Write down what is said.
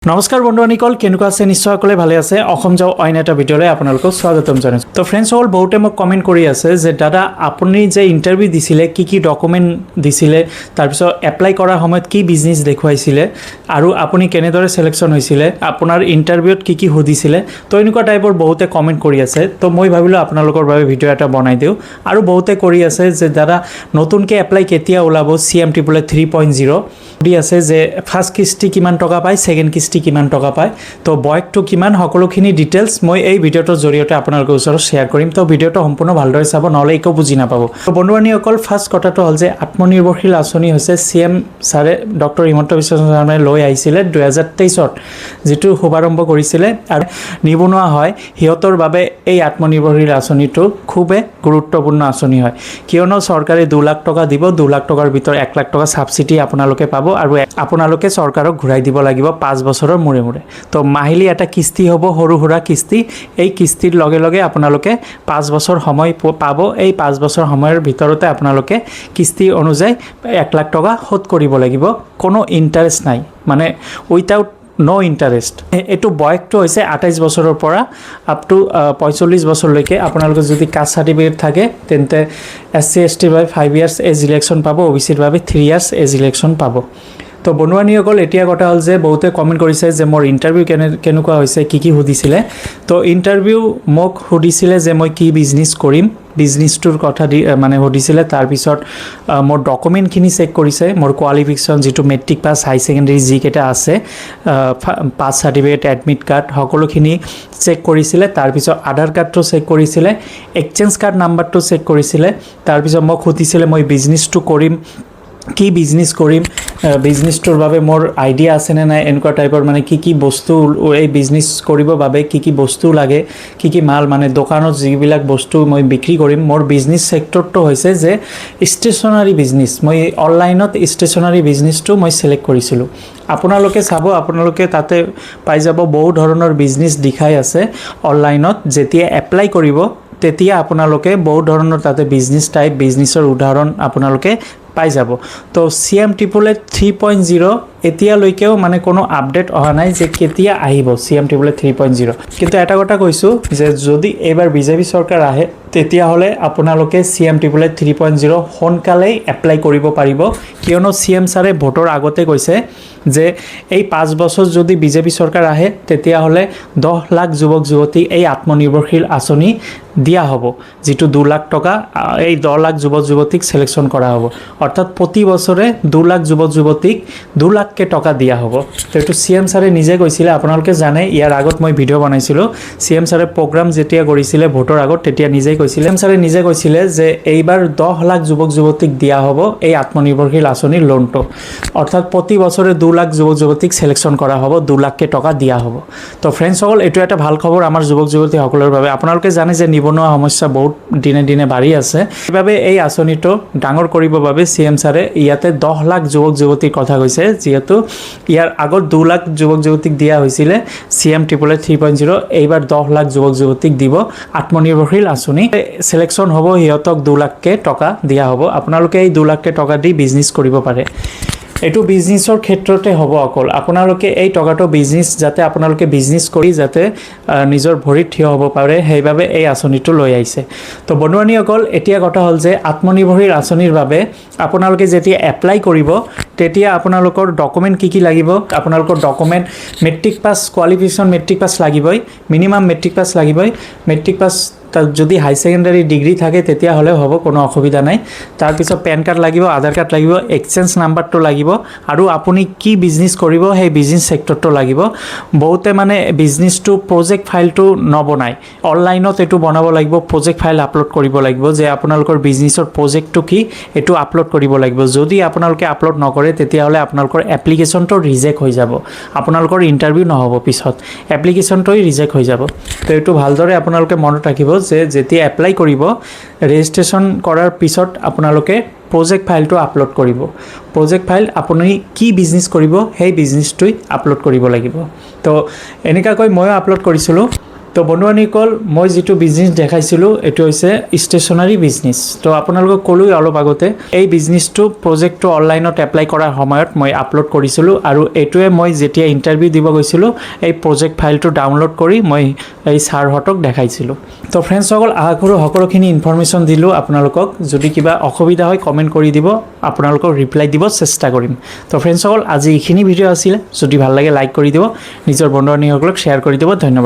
নমস্কাৰ বন্ধুসকল কেনেকুৱা আছে নিশ্চয় সকলে ভালে আছে অসম যাও অইন এটা ভিডিঅ'লৈ আপোনালোকক স্বাগতম জনাইছো তো ফ্ৰেণ্ডছ অল বহুতে মোক কমেন্ট কৰি আছে যে দাদা আপুনি যে ইন্টাৰভিউ দিছিলে কি ডকুমেন্ট দিছিলে তাৰ পিছত এপ্লাই কৰাৰ সময়ত কি বিজনেছ দেখুৱাইছিলে আৰু আপুনি কেনেদৰে সিলেকশন হৈছিলে আপোনাৰ ইন্টাৰভিউত কি সুধিছিলে তো এনেকুৱা টাইপৰ বহুতে কমেন্ট কৰি আছে তো মই ভাবিলো আপোনালোকৰ বাবে ভিডিঅ' এটা বনাই দিও আৰু বহুতে কৰি আছে যে দাদা নতুনকৈ এপ্লাই কেতিয়া ওলাব CMTPL 3.0 দি আছে যে ফাৰ্স্ট কিস্তি কিমান টকা পায় সেকেন্ড কিস্তি কিমান টকা পায় তো বয়কটো কিমান সকলোখিনি ডিটেইলছ মই এই ভিডিঅ'টোৰ জৰিয়তে আপোনালোকৰ ওচৰত শেয়াৰ কৰিম তো ভিডিঅ'টো সম্পূৰ্ণ ভালদৰে চাব নহলে একো বুজি নাপাব তো বন্ধুসকল ফাৰ্স্ট কথাটো হ'ল যে আত্মনিৰ্ভৰশীল আঁচনি হৈছে CM ছাৰে ডক্টৰ হিমন্ত বিশ্ব শৰ্মাই লৈ আহিছিলে 2023ত যেটো শুভাৰম্ভ কৰিছিলে আৰু নিবনুৱা হয় হিয়তৰ বাবে এই আত্মনিৰ্ভৰশীল আঁচনিটো খুবেই গুৰুত্বপূৰ্ণ আঁচনি হয় কিয়নো চৰকাৰে 2 লাখ টকা দিব 2 লাখ টকাৰ ভিতৰ 1 লাখ টকা সাবসিডি আপোনালোকে পাব আৰু আপোনালোকে চৰকাৰক ঘূৰাই দিব লাগিব 5 বছৰৰ মূৰে মূৰে তো মাহিলি এটা কিস্তি হ'ব সৰু সুৰা কিস্তি এই কিস্তিৰ লগে লগে আপোনালোকে 5 বছৰ সময় পাব এই 5 বছৰ সময়ৰ ভিতৰতে আপোনালোকে কিস্তি অনুযায়ী 1 লাখ টকা শোধ কৰিব লাগিব কোনো ইন্টাৰেষ্ট নাই মানে উইথাউট নো ইন্টাৰেষ্ট এটো বয়কটো হৈছে 28 বছৰৰ পৰা আপ টু 45 বছৰলৈকে আপোনালোকে যদি কাষ্ট সাৰ্টিফিকেট থাকে তেন্তে SC ST বাই 5 ইয়াৰ্স এজ ইলেকশন পাব OBC ৰ বাবে 3 ইয়াৰ্স এজ ইলেকশন পাব তো বন্ধুসকল এতিয়া কথা হ'ল যে বহুতে কমেন্ট কৰিছে যে মোৰ ইন্টাৰভিউ কেনেকুৱা হৈছে কি সুধিছিলে তো ইন্টাৰভিউ মোক সুধিছিলে যে মই কি বিজনেস কৰিম বিজনেসটোৰ কথা মানে সুধিছিলে তাৰ পিছত মোৰ ডকুমেন্টখিনি চেক কৰিছে মোৰ কোৱালিফিকেশন যেটো মেট্ৰিক পাস হাই সেকেন্ডাৰী যি কেটা আছে পাস সাৰ্টিফিকেট এডমিট কাৰ্ড সকলোখিনি চেক কৰিছিলে তাৰ পিছত আধাৰ কাৰ্ডটো চেক কৰিছিলে এক্সচেঞ্জ কাৰ্ড নাম্বাৰটো চেক কৰিছিলে তাৰ পিছত মোক সুধিছিলে মই বিজনেসটো কৰিম কি বিজনেস কৰিম বিজনেসটোৰ বাবে মোৰ আইডিয়া আছে নে নাই এনেকুৱা টাইপৰ মানে কি বস্তু এই বিজনেস কৰিব বাবে কি বস্তু লাগে কি মাল মানে দোকানত যিবিলাক বস্তু মই বিক্ৰী কৰিম মোৰ বিজনেস সেক্টৰটো হৈছে যে ষ্টেচনাৰী বিজনেস মই অনলাইনত ষ্টেচনাৰী বিজনেসটো মই সিলেক্ট কৰিছিলো আপোনালোকে চাব আপোনালোকে তাতে পাই যাব বহু ধৰণৰ বিজনেস দেখাই আছে অনলাইনত যেতিয়া এপ্লাই কৰিব তেতিয়া আপোনালোকে বহু ধৰণৰ তাতে বিজনেস টাইপ বিজনেসৰ উদাহৰণ আপোনালোকে পাই যাব তো CMTPL 3.0 এতিয়ালৈকেও মানে কোনো আপডেট অহা নাই যে কেতিয়া আহিব CMTPL 3.0 কিন্তু এটা কথা কৈছো যে যদি এবাৰ বিজেপি চৰকাৰ আহে তেতিয়া হলে আপোনালোকে CMTPL 3.0 সোনকালেই এপ্লাই কৰিব পাৰিব কিয়নো CM ছাৰে ভোটৰ আগতে কৈছে যে এই 5 বছৰ যদি বিজেপি চৰকাৰ আহে তেতিয়া হলে 10 লাখ যুৱক যুৱতী এই আত্মনিৰ্ভৰশীল আঁচনি দিয়া হ'ব যেটো 2 লাখ টকা এই 10 লাখ যুৱক যুৱতীক সিলেকশন কৰা হ'ব অৰ্থাৎ প্ৰতি বছৰে 2 লাখ যুৱক যুৱতীক 2 লাখ কে টকা দিয়া হ'ব তো এটো CM ছাৰে নিজে কৈছিলে আপোনালোকে জানে ইয়াৰ আগত মই ভিডিও বনাইছিলো CM ছাৰে প্ৰগ্ৰাম যেতিয়া কৰিছিলে ভোটৰ আগত তেতিয়া নিজে কৈছিলে CM ছাৰে নিজে কৈছিলে যে এইবাৰ 10 লাখ যুৱক যুৱতীক দিয়া হ'ব এই আত্মনিৰ্ভৰশীল আঁচনিৰ লোনটো অৰ্থাৎ প্ৰতি বছৰে 2 লাখ যুৱক যুৱতীক সিলেকশন কৰা হ'ব 2 লাখ কে টকা দিয়া হ'ব তো ফ্ৰেণ্ডছ সকল এটো এটা ভাল খবৰ আমাৰ যুৱক যুৱতী সকলৰ বাবে আপোনালোকে জানে যে নিবনুৱা সমস্যা বহুত দিনে দিনে বাঢ়ি আছে সেইবাবে এই আঁচনিটো ডাঙৰ কৰিব বাবে CM ছাৰে ইয়াতে 10 লাখ যুৱক যুৱতীৰ কথা কৈছে যেহেতু ইয়াৰ আগত 2 লাখ যুৱক যুৱতীক দিয়া হৈছিলে CMTPL 3.0 এইবাৰ 10 লাখ যুৱক যুৱতীক দিব আত্মনিৰ্ভৰশীল আঁচনি সিলেকশন হ'ব হিয়তক 2 লাখ কে টকা দিয়া হ'ব আপোনালোকে এই 2 লাখ কে টকা দি বিজনেস কৰিব পাৰে এটো বিজনেসৰ ক্ষেত্ৰতে হ'ব অকল আপোনালোকে এই টকাটো বিজনেস যাতে আপোনালোকে বিজনেস কৰি যাতে নিজৰ ভৰিত থিয় হ'ব পাৰে সেইভাবে এই আঁচনিটো লৈ আহিছে তো বন্ধুসকল এতিয়া কথা হ'ল যে আত্মনিৰ্ভৰশীল আঁচনিৰ বাবে আপোনালোকে যেতিয়া এপ্লাই কৰিব তেতিয়া আপোনালোকৰ ডকুমেন্ট কি লাগিব আপোনালোকৰ document matric pass qualification matric pass লাগিবই মিনিমাম মেট্ৰিক পাস লাগিবই মেট্ৰিক পাস যদি হাই সেকেন্ডাৰী ডিগ্ৰী থাকে তেতিয়া হলে হ'ব কোনো অসুবিধা নাই তাৰ পিছত পেন কাৰ্ড লাগিব আধাৰ কাৰ্ড লাগিব এক্সচেঞ্জ নাম্বাৰটো লাগিব আৰু আপুনি কি বিজনেস কৰিব সেই বিজনেস সেক্টৰটো লাগিব বহুতে মানে বিজনেসটো প্ৰজেক্ট ফাইলটো নবনাই অনলাইনত এটো বনাব লাগিব প্ৰজেক্ট ফাইল আপলোড কৰিব লাগিব যে আপোনালোকৰ বিজনেসৰ প্ৰজেক্টটো কি এটো আপলোড কৰিব লাগিব যদি আপোনালোকে আপলোড নকৰে তেতিয়া হলে আপোনালোকৰ এপ্লিকেশনটো ৰিজেক্ট হৈ যাব আপোনালোকৰ ইন্টাৰভিউ নহব পিছত এপ্লিকেশনটো ৰিজেক্ট হৈ যাব তো এটো ভালদৰে আপোনালোকে মনত ৰাখিব যে যেতিয়া এপ্লাই কৰিব ৰেজিষ্ট্ৰেচন কৰাৰ পিছত আপোনালোকে প্ৰজেক্ট ফাইলটো আপলোড কৰিব প্ৰজেক্ট ফাইল আপুনি কি বিজনেস কৰিব সেই বিজনেসটো আপলোড কৰিব লাগিব তো এনেকা কৈ মই আপলোড কৰিছিলো তো বন্ধুসকল মই যিটো বিজনেছ দেখাইছিলোঁ এইটো হৈছে ষ্টেচনাৰী বিজনেছ। তো আপোনালোকক ক'লোৱেই অলপ আগতে এই বিজনেছটো প্ৰজেক্টটো অনলাইনত এপ্লাই কৰাৰ সময়ত মই আপলোড কৰিছিলোঁ আৰু এইটোৱে মই যেতিয়া ইণ্টাৰভিউ দিব গৈছিলোঁ এই প্ৰজেক্ট ফাইলটো ডাউনলোড কৰি মই এই ছাৰহঁতক দেখাইছিলোঁ। তো ফ্ৰেণ্ডছসকল আশা কৰোঁ সকলোখিনি ইনফৰমেশ্যন দিলোঁ আপোনালোকক। যদি কিবা অসুবিধা হয় কমেণ্ট কৰি দিব, আপোনালোকক ৰিপ্লাই দিব চেষ্টা কৰিম। তো ফ্ৰেণ্ডছসকল আজি এইখিনি ভিডিঅ' আছিলে। যদি ভাল লাগে লাইক কৰি দিব, নিজৰ বন্ধু বান্ধৱীসকলক শ্বেয়াৰ কৰি দিব। ধন্যবাদ।